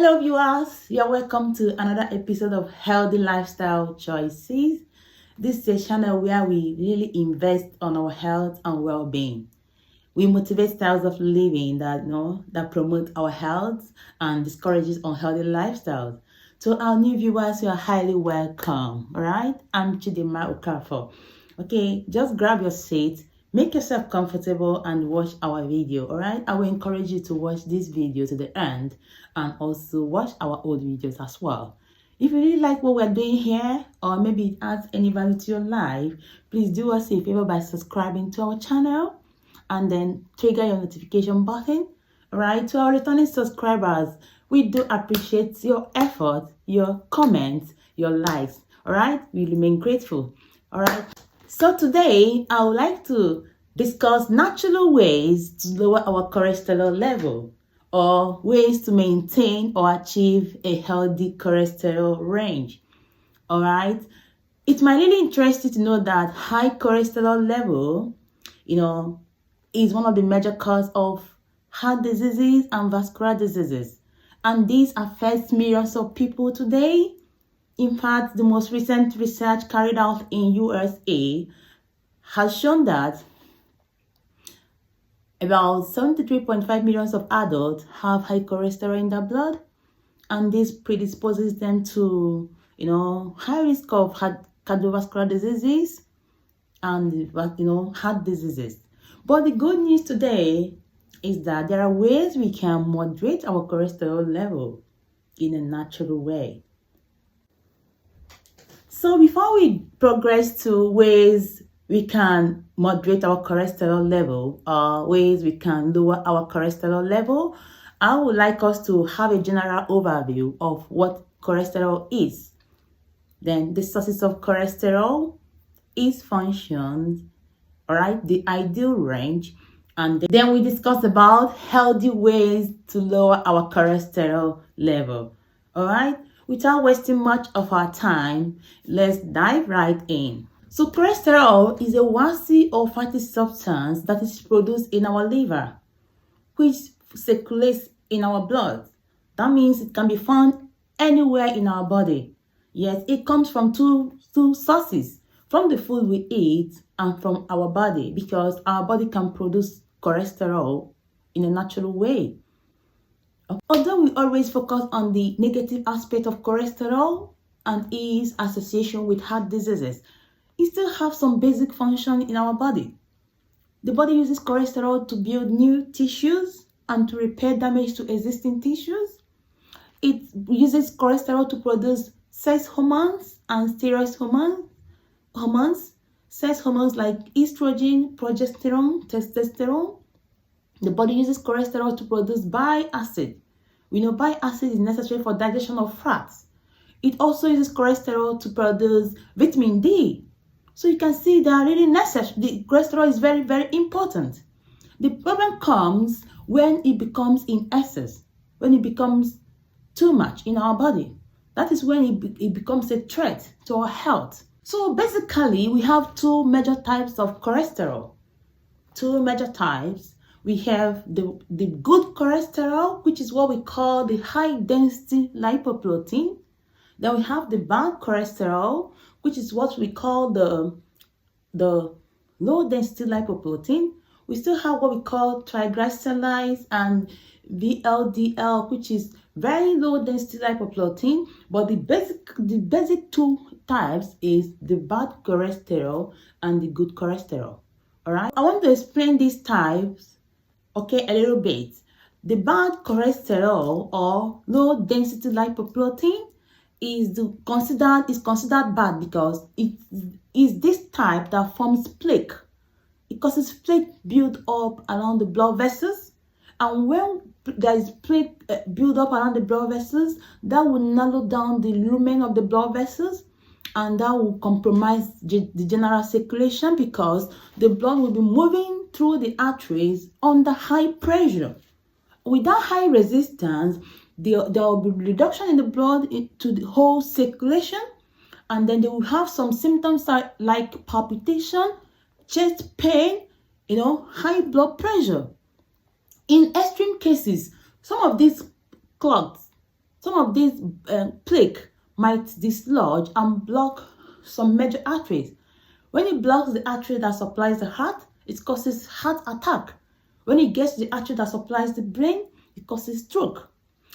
Hello viewers, you're welcome to another episode of Healthy Lifestyle Choices. This is a channel where we really invest on our health and well-being. We motivate styles of living that promote our health and discourages unhealthy lifestyles. To our new viewers, you are highly welcome. All right, I'm Chidima Okafor. Okay, just grab your seat, make yourself comfortable and watch our video. All right, I will encourage you to watch this video to the end and also watch our old videos as well. If you really like what we're doing here, or maybe it adds any value to your life, please do us a favor by subscribing to our channel and then trigger your notification button. All right, to our returning subscribers, we do appreciate your effort, your comments, your likes. All right, we remain grateful. All right, so today I would like to discuss natural ways to lower our cholesterol level, or ways to maintain or achieve a healthy cholesterol range. All right, it might really interest you to know that high cholesterol level, is one of the major causes of heart diseases and vascular diseases, and this affects millions of people today. In fact, the most recent research carried out in USA has shown that about 73.5 million of adults have high cholesterol in their blood, and this predisposes them to, high risk of cardiovascular diseases and, heart diseases. But the good news today is that there are ways we can moderate our cholesterol level in a natural way. So before we progress to ways we can moderate our cholesterol level, or ways we can lower our cholesterol level, I would like us to have a general overview of what cholesterol is, then the sources of cholesterol, its functions, all right, the ideal range, and then we discuss about healthy ways to lower our cholesterol level. All right, without wasting much of our time, let's dive right in. So cholesterol is a waxy or fatty substance that is produced in our liver, which circulates in our blood. That means it can be found anywhere in our body. Yes, it comes from two sources, from the food we eat and from our body, because our body can produce cholesterol in a natural way. Although we always focus on the negative aspect of cholesterol and its association with heart diseases, it still has some basic function in our body. The body uses cholesterol to build new tissues and to repair damage to existing tissues. It uses cholesterol to produce sex hormones and steroid hormones, sex hormones like estrogen, progesterone, testosterone. The body uses cholesterol to produce bile acid. We know bile acid is necessary for digestion of fats. It also uses cholesterol to produce vitamin D. So you can see they are really necessary. The cholesterol is very, very important. The problem comes when it becomes in excess, when it becomes too much in our body. That is when it becomes a threat to our health. So basically, we have two major types of cholesterol. Two major types. We have the good cholesterol, which is what we call the high density lipoprotein. Then we have the bad cholesterol, which is what we call the low density lipoprotein. We still have what we call triglycerides and VLDL, which is very low density lipoprotein. But the basic two types is the bad cholesterol and the good cholesterol. All right, I want to explain these types, okay, a little bit. The bad cholesterol or low density lipoprotein is considered bad because it is this type that forms plaque. It causes plaque build up around the blood vessels, and when there is plaque build up around the blood vessels, that will narrow down the lumen of the blood vessels, and that will compromise the general circulation because the blood will be moving through the arteries under high pressure. Without high resistance, there will be reduction in the blood to the whole circulation, and then they will have some symptoms like palpitation, chest pain, high blood pressure. In extreme cases, some of these clots some of these plaque might dislodge and block some major arteries. When it blocks the artery that supplies the heart, it causes heart attack. When it gets to the artery that supplies the brain, it causes stroke.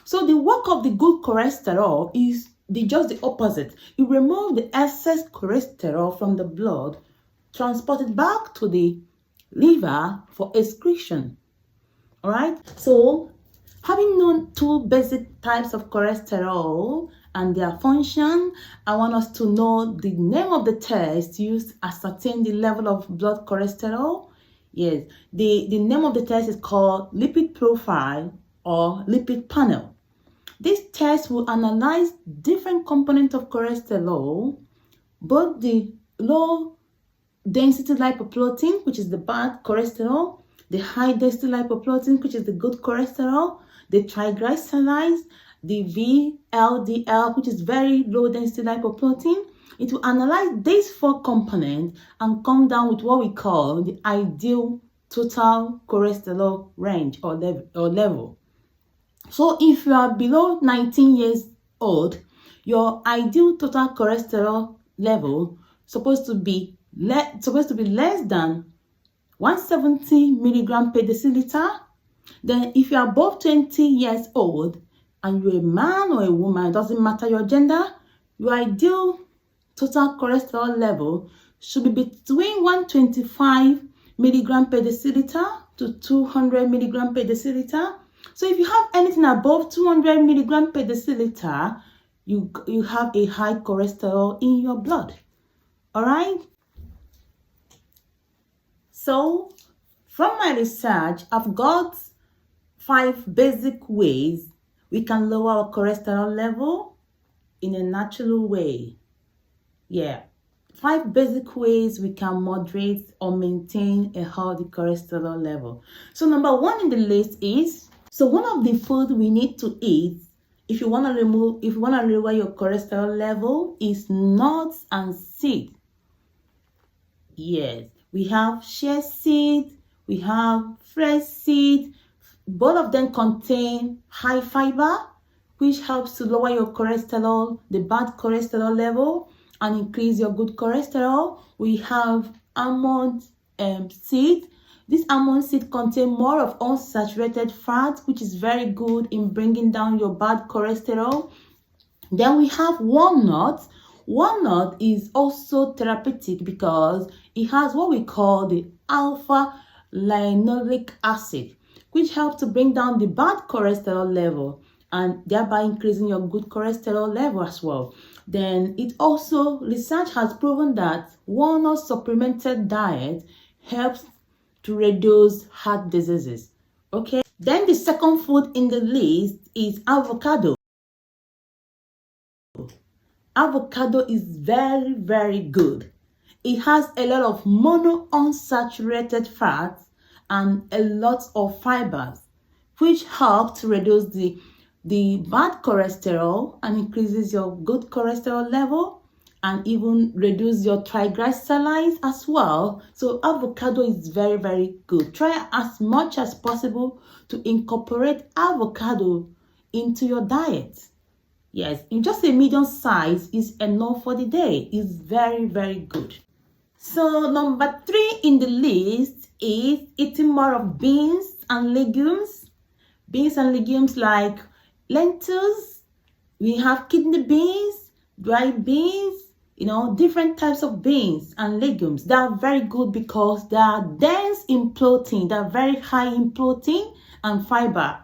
So the work of the good cholesterol is just the opposite. It removes the excess cholesterol from the blood, transport it back to the liver for excretion. All right. So having known two basic types of cholesterol and their function, I want us to know the name of the test used to ascertain the level of blood cholesterol. Yes, the name of the test is called lipid profile or lipid panel. This test will analyze different components of cholesterol, both the low density lipoprotein, which is the bad cholesterol, the high density lipoprotein, which is the good cholesterol, the triglycerides, the VLDL, which is very low density lipoprotein. It will analyze these four components and come down with what we call the ideal total cholesterol range or level. So if you are below 19 years old, your ideal total cholesterol level supposed to be less than 170 milligram per deciliter. Then if you are above 20 years old and you're a man or a woman, it doesn't matter your gender, your ideal total cholesterol level should be between 125 milligram per deciliter to 200 milligram per deciliter. So if you have anything above 200 milligram per deciliter, you have a high cholesterol in your blood. All right. So from my research, I've got 5 basic ways we can lower our cholesterol level in a natural way. Yeah, 5 basic ways we can moderate or maintain a healthy cholesterol level. So number 1 in the list is, so one of the food we need to eat if you want to lower your cholesterol level is nuts and seeds. Yes, we have shea seed, we have flax seed. Both of them contain high fiber, which helps to lower your cholesterol, the bad cholesterol level, and increase your good cholesterol. We have almond seed. This almond seed contain more of unsaturated fat, which is very good in bringing down your bad cholesterol. Then we have walnut. Walnut is also therapeutic because it has what we call the alpha linolenic acid, which helps to bring down the bad cholesterol level and thereby increasing your good cholesterol level as well. Then it also, research has proven that walnut supplemented diet helps to reduce heart diseases. Okay. Then the second food in the list is avocado. Avocado is very, very good. It has a lot of monounsaturated fats and a lot of fibers, which help to reduce the bad cholesterol and increases your good cholesterol level and even reduce your triglycerides as well. So avocado is very, very good. Try as much as possible to incorporate avocado into your diet. Yes, in just a medium size is enough for the day. It's very, very good. So number 3 in the list is eating more of beans and legumes. Beans and legumes like lentils. We have kidney beans, dry beans, different types of beans and legumes. They are very good because they are dense in protein. They are very high in protein and fibers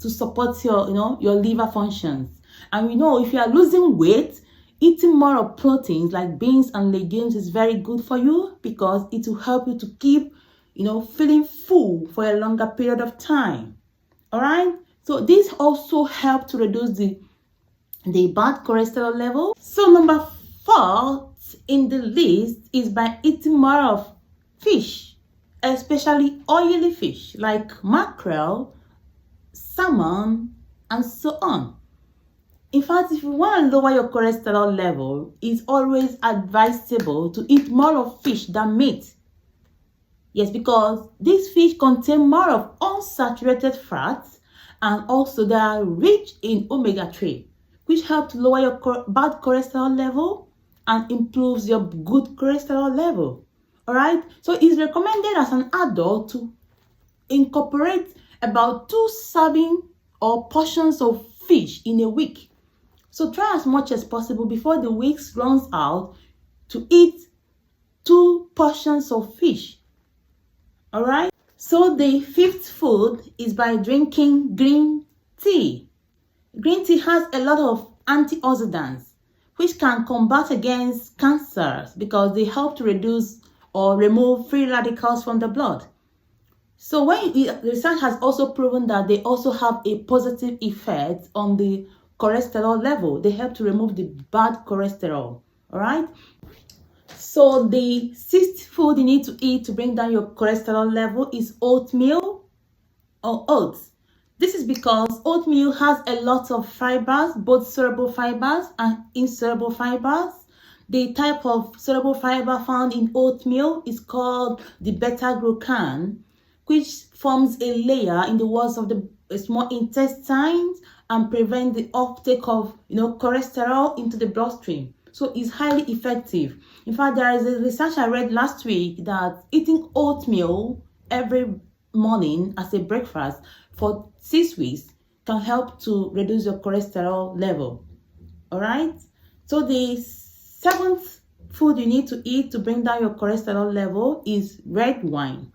to support your liver functions. And we know if you are losing weight, eating more of proteins like beans and legumes is very good for you because it will help you to keep feeling full for a longer period of time. All right. So this also helps to reduce the bad cholesterol level. So number 4 in the list is by eating more of fish, especially oily fish like mackerel, salmon, and so on. In fact, if you want to lower your cholesterol level, it's always advisable to eat more of fish than meat. Yes, because these fish contain more of unsaturated fats and also they are rich in omega-3, which help to lower your bad cholesterol level and improves your good cholesterol level. All right, so it's recommended as an adult to incorporate about 2 serving or portions of fish in a week. So try as much as possible before the week runs out to eat 2 portions of fish. All right. So the 5th food is by drinking green tea. Green tea has a lot of antioxidants which can combat against cancers because they help to reduce or remove free radicals from the blood. So research has also proven that they also have a positive effect on the cholesterol level. They help to remove the bad cholesterol. All right. So the 6th food you need to eat to bring down your cholesterol level is oatmeal or oats. This is because oatmeal has a lot of fibers, both soluble fibers and insoluble fibers. The type of soluble fiber found in oatmeal is called the beta-glucan, which forms a layer in the walls of the small intestines and prevent the uptake of cholesterol into the bloodstream. So it's highly effective. In fact, there is a research I read last week that eating oatmeal every morning as a breakfast for 6 weeks can help to reduce your cholesterol level. All right. So the 7th food you need to eat to bring down your cholesterol level is red wine.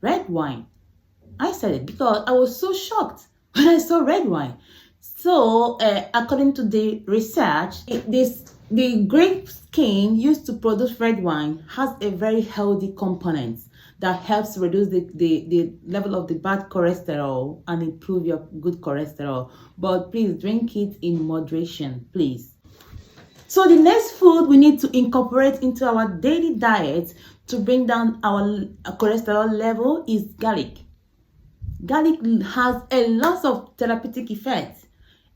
Red wine. I said it because I was so shocked when I saw red wine. So, according to the research, the grape skin used to produce red wine has a very healthy component that helps reduce the level of the bad cholesterol and improve your good cholesterol. But please drink it in moderation, please. So the next food we need to incorporate into our daily diet to bring down our cholesterol level is garlic. Garlic has a lot of therapeutic effects.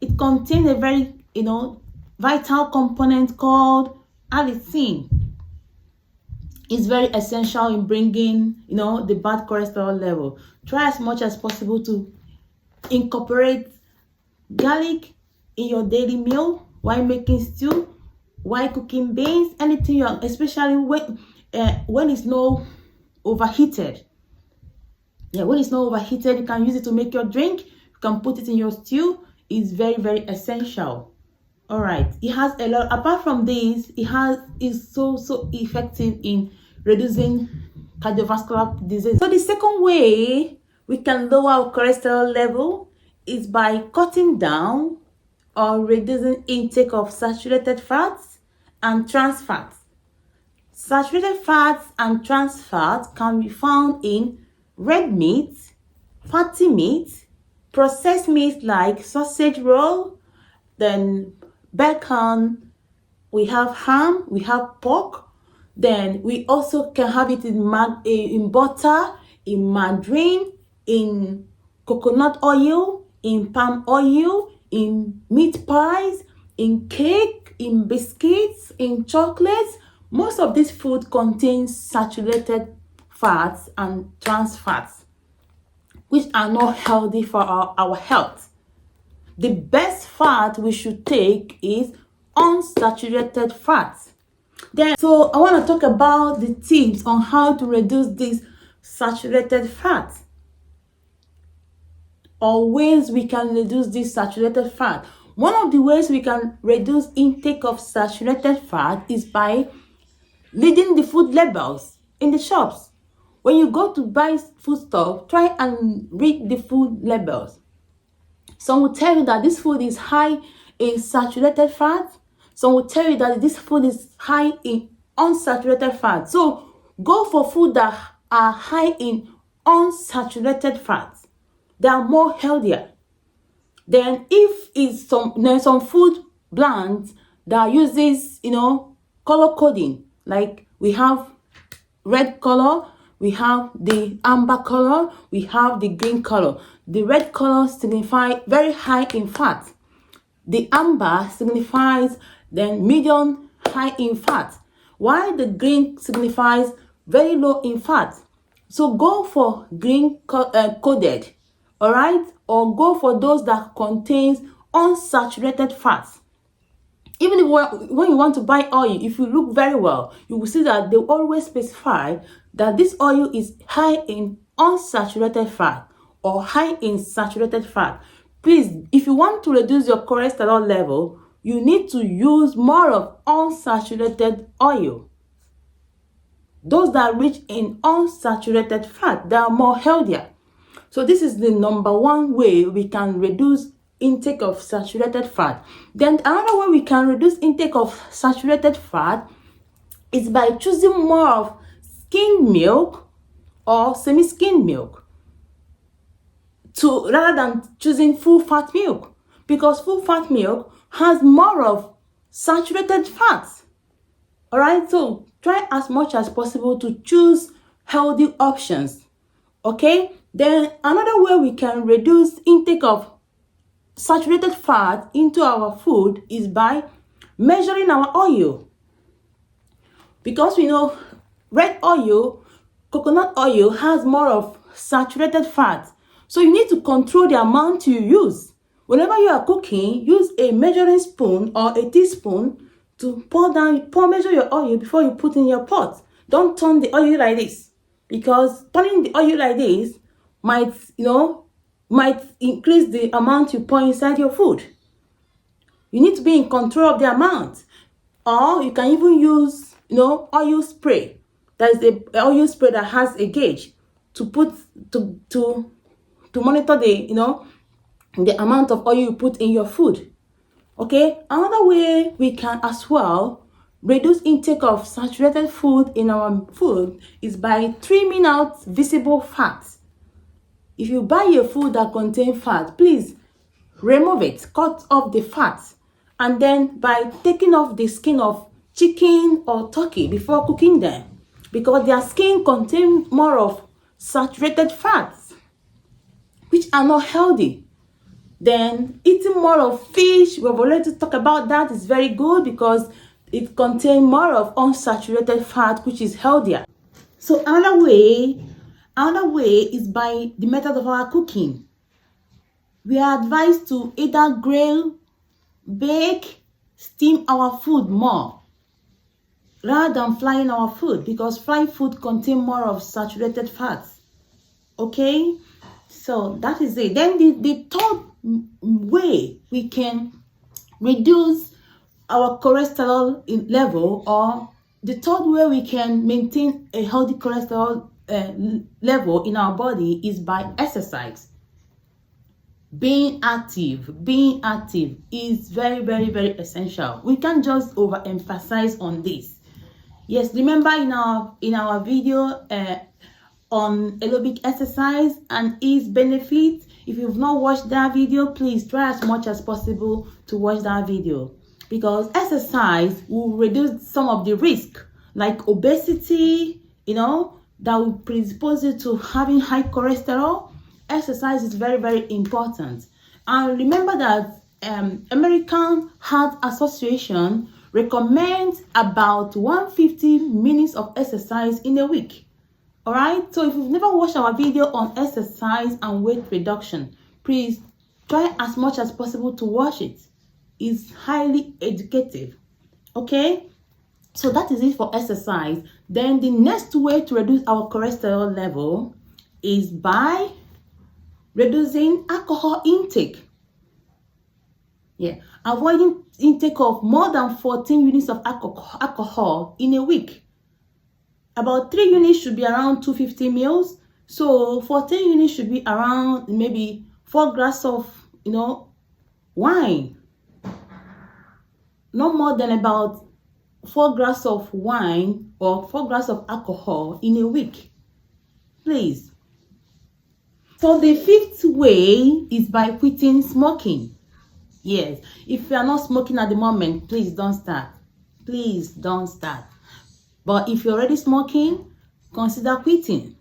It contains a very, vital component called allicin. It's very essential in bringing, the bad cholesterol level. Try as much as possible to incorporate garlic in your daily meal while making stew, while cooking beans, anything especially when it's not overheated. Yeah, when it's not overheated, you can use it to make your drink. You can put it in your stew. It's very, very essential. All right. It has a lot. Apart from this, is so effective in reducing cardiovascular disease. So the second way we can lower our cholesterol level is by cutting down or reducing intake of saturated fats and trans fats. Saturated fats and trans fats can be found in red meat, fatty meat, processed meat like sausage roll, then bacon, we have ham, we have pork, then we also can have it in butter, in margarine, in coconut oil, in palm oil, in meat pies, in cake, in biscuits, in chocolates. Most of this food contains saturated fats and trans fats, which are not healthy for our health. The best fat we should take is unsaturated fats. So I want to talk about the tips on how to reduce this saturated fat, or ways we can reduce this saturated fat. One of the ways we can reduce intake of saturated fat is by reading the food labels in the shops. When you go to buy foodstuff, try and read the food labels. Some will tell you that this food is high in saturated fat. Some will tell you that this food is high in unsaturated fat. So go for food that are high in unsaturated fats. They are more healthier. Then if it's some food brands that uses, color coding, like we have red color, we have the amber color, we have the green color. The red color signifies very high in fat. The amber signifies then medium high in fat, while the green signifies very low in fat. So go for green coded all right, or go for those that contains unsaturated fats. Even if when you want to buy oil, if you look very well, you will see that they always specify that this oil is high in unsaturated fat or high in saturated fat. Please, if you want to reduce your cholesterol level, you need to use more of unsaturated oil. Those that are rich in unsaturated fat, they are more healthier. So this is the number one way we can reduce intake of saturated fat. Then another way we can reduce intake of saturated fat is by choosing more of skim milk or semi-skim milk rather than choosing full fat milk, because full fat milk has more of saturated fats. All right, so try as much as possible to choose healthy options. Okay, then another way we can reduce intake of saturated fat into our food is by measuring our oil, because we know red oil, coconut oil has more of saturated fat. So you need to control the amount you use. Whenever you are cooking, use a measuring spoon or a teaspoon to measure your oil before you put in your pot. Don't turn the oil like this, because turning the oil like this might increase the amount you pour inside your food. You need to be in control of the amount. Or you can even use, oil spray. That is a oil spray that has a gauge to put to monitor the amount of oil you put in your food. Okay, another way we can as well reduce intake of saturated food in our food is by trimming out visible fats. If you buy a food that contains fat, please remove it, cut off the fat, and then by taking off the skin of chicken or turkey before cooking them, because their skin contains more of saturated fats, which are not healthy. Then eating more of fish, we've already talked about that, is very good because it contains more of unsaturated fat, which is healthier. So another way is by the method of our cooking. We are advised to either grill, bake, steam our food more rather than frying our food, because fried food contains more of saturated fats. Okay, so that is it. Then the third way we can reduce our cholesterol level, or the third way we can maintain a healthy cholesterol level in our body, is by exercise. Being active is very, very, very essential. We can't just overemphasize on this. Yes, remember in our video on aerobic exercise and its benefits, if you've not watched that video, please try as much as possible to watch that video, because exercise will reduce some of the risk, like obesity, that will predispose you to having high cholesterol. Exercise is very, very important. And remember that American Heart Association recommends about 150 minutes of exercise in a week. All right, so if you've never watched our video on exercise and weight reduction, please try as much as possible to watch it. It's highly educative. Okay, so that is it for exercise. Then the next way to reduce our cholesterol level is by reducing alcohol intake. Avoiding intake of more than 14 units of alcohol in a week. About 3 units should be around 250 mils. So 14 units should be around maybe 4 glasses of wine. No more than about 4 glasses of wine or 4 glasses of alcohol in a week. Please. So the fifth way is by quitting smoking. Yes, if you are not smoking at the moment, please don't start. Please don't start. But if you're already smoking, consider quitting.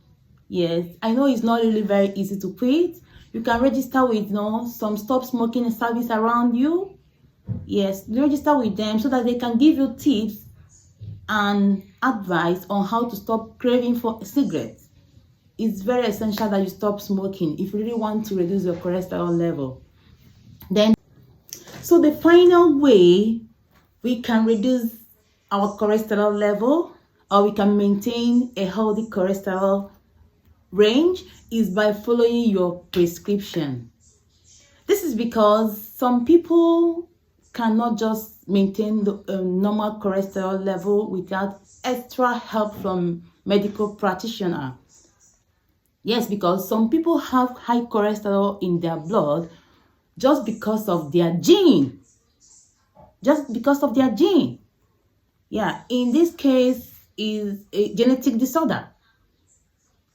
Yes, I know it's not really very easy to quit. You can register with some stop smoking service around you. Yes, register with them so that they can give you tips and advice on how to stop craving for cigarettes. it's very essential that you stop smoking if you really want to reduce your cholesterol level. Then, so the final way we can reduce our cholesterol level, or we can maintain a healthy cholesterol range, is by following your prescription. This is because some people cannot just maintain the normal cholesterol level without extra help from medical practitioner. Yes, because some people have high cholesterol in their blood just because of their gene. Just because of their gene. Yeah, in this case is a genetic disorder.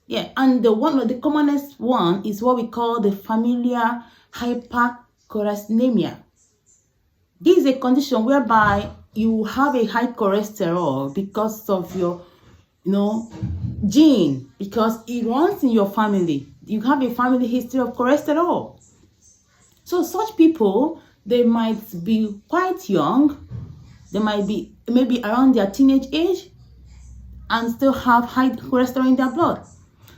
Yeah, and one of the commonest one is what we call the familial hypercholesterolemia. This is a condition whereby you have a high cholesterol because of your, gene, because it runs in your family. You have a family history of cholesterol. So such people, they might be quite young. They might be maybe around their teenage age and still have high cholesterol in their blood.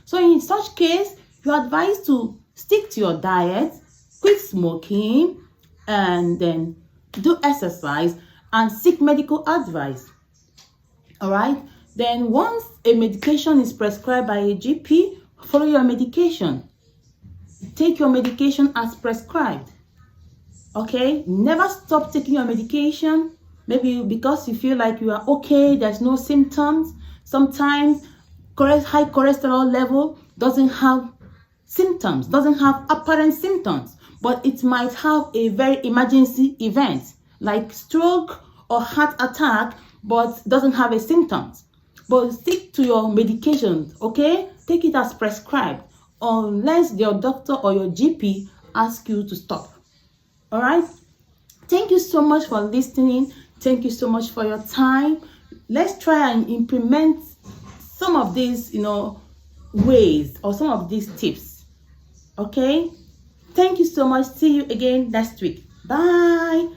So in such case, you're advised to stick to your diet, quit smoking, and then do exercise and seek medical advice. All right? Then once a medication is prescribed by a GP, follow your medication. Take your medication as prescribed. Okay? Never stop taking your medication. Maybe because you feel like you are okay, there's no symptoms. Sometimes high cholesterol level doesn't have symptoms, doesn't have apparent symptoms, but it might have a very emergency event like stroke or heart attack, but doesn't have a symptoms. But stick to your medications, okay? Take it as prescribed unless your doctor or your GP asks you to stop. All right? Thank you so much for listening. Thank you so much for your time. Let's try and implement some of these, ways or some of these tips. Okay? Thank you so much. See you again next week. Bye.